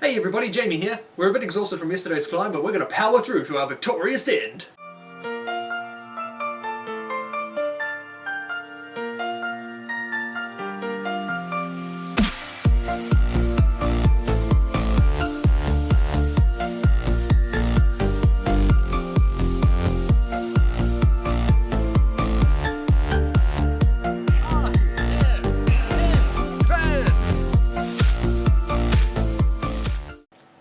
Hey everybody, Jamie here. We're a bit exhausted from yesterday's climb, but we're going to power through to our victorious end.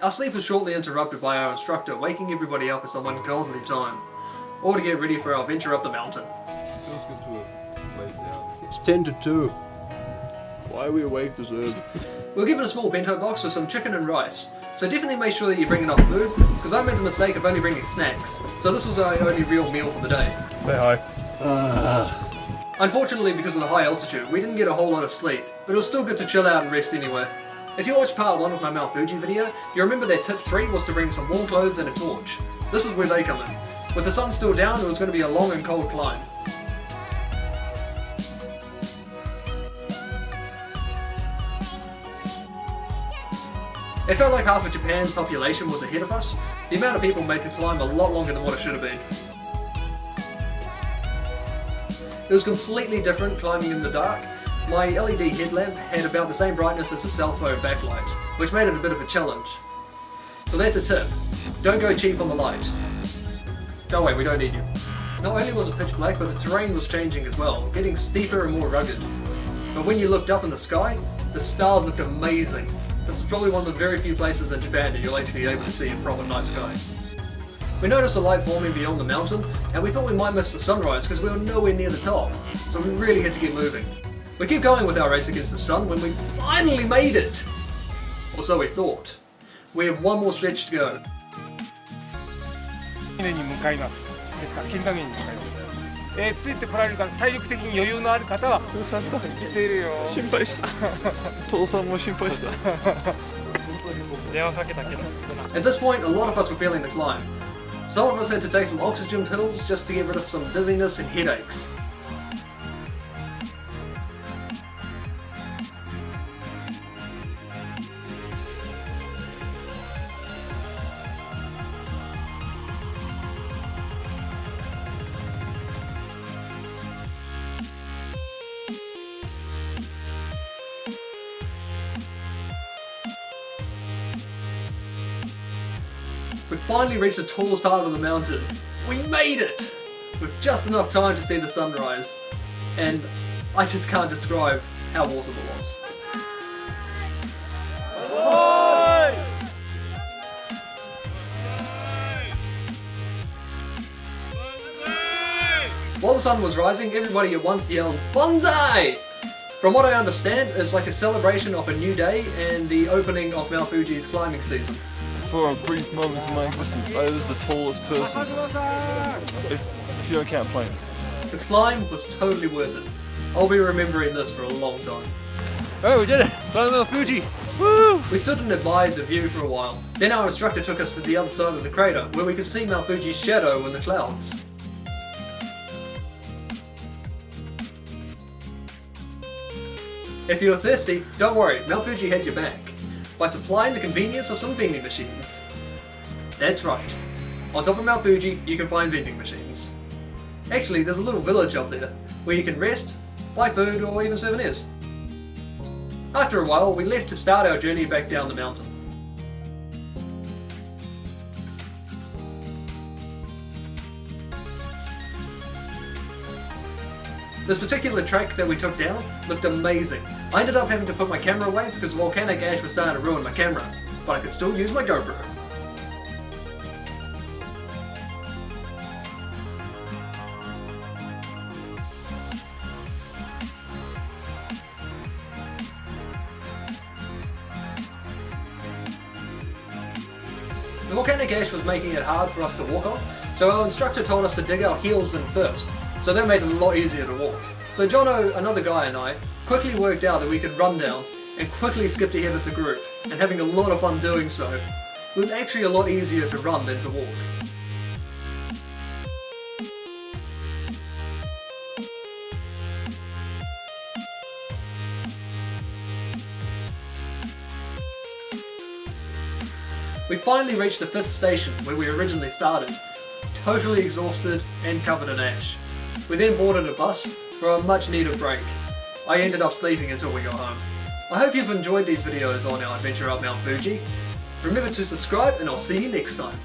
Our sleep was shortly interrupted by our instructor waking everybody up at some ungodly time, all to get ready for our venture up the mountain. It's 10 to 2. Why are we awake this early? We were given a small bento box with some chicken and rice, so definitely make sure that you bring enough food, because I made the mistake of only bringing snacks, so this was our only real meal for the day. Say hi. Unfortunately, because of the high altitude, we didn't get a whole lot of sleep, but it was still good to chill out and rest anyway. If you watched part 1 of my Mt Fuji video, you remember that tip 3 was to bring some warm clothes and a torch. This is where they come in. With the sun still down, it was going to be a long and cold climb. It felt like half of Japan's population was ahead of us. The amount of people made the climb a lot longer than what it should have been. It was completely different climbing in the dark. My LED headlamp had about the same brightness as a cell phone backlight, which made it a bit of a challenge. So there's a tip. Don't go cheap on the light. Go away, we don't need you. Not only was it pitch black, but the terrain was changing as well, getting steeper and more rugged. But when you looked up in the sky, the stars looked amazing. This is probably one of the very few places in Japan that you'll actually be able to see a proper night sky. We noticed a light forming beyond the mountain, and we thought we might miss the sunrise because we were nowhere near the top, so we really had to get moving. We kept going with our race against the sun when we finally made it! Or so we thought. We have one more stretch to go. に向かいます。ですから金額に向かいます。ついてこられる方、体力的に余裕のある方は来てるよ。心配した。父さんも心配した。電話かけたけど。At this point, a lot of us were feeling the climb. Some of us had to take some oxygen pills just to get rid of some dizziness and headaches. We finally reached the tallest part of the mountain. We made it! With just enough time to see the sunrise. And I just can't describe how awesome it was. While the sun was rising, everybody at once yelled, "Bonsai!" From what I understand, it's like a celebration of a new day and the opening of Mt Fuji's climbing season. For a brief moment in my existence, I was the tallest person. If you don't count planes. The climb was totally worth it. I'll be remembering this for a long time. Oh, we did it! Climbed Mt Fuji! Woo! We stood and admired the view for a while. Then our instructor took us to the other side of the crater, where we could see Mt Fuji's shadow in the clouds. If you're thirsty, don't worry, Mt Fuji has your back, by supplying the convenience of some vending machines. That's right. On top of Mt Fuji, you can find vending machines. Actually, there's a little village up there, where you can rest, buy food, or even souvenirs. After a while, we left to start our journey back down the mountain. This particular track that we took down looked amazing. I ended up having to put my camera away because the volcanic ash was starting to ruin my camera, but I could still use my GoPro. The volcanic ash was making it hard for us to walk on, so our instructor told us to dig our heels in first. So that made it a lot easier to walk. So Jono, another guy, and I quickly worked out that we could run down and quickly skipped ahead of the group, and having a lot of fun doing so. It was actually a lot easier to run than to walk. We finally reached the 5th station where we originally started, totally exhausted and covered in ash. We then boarded a bus for a much needed break. I ended up sleeping until we got home. I hope you've enjoyed these videos on our adventure up Mt Fuji. Remember to subscribe and I'll see you next time.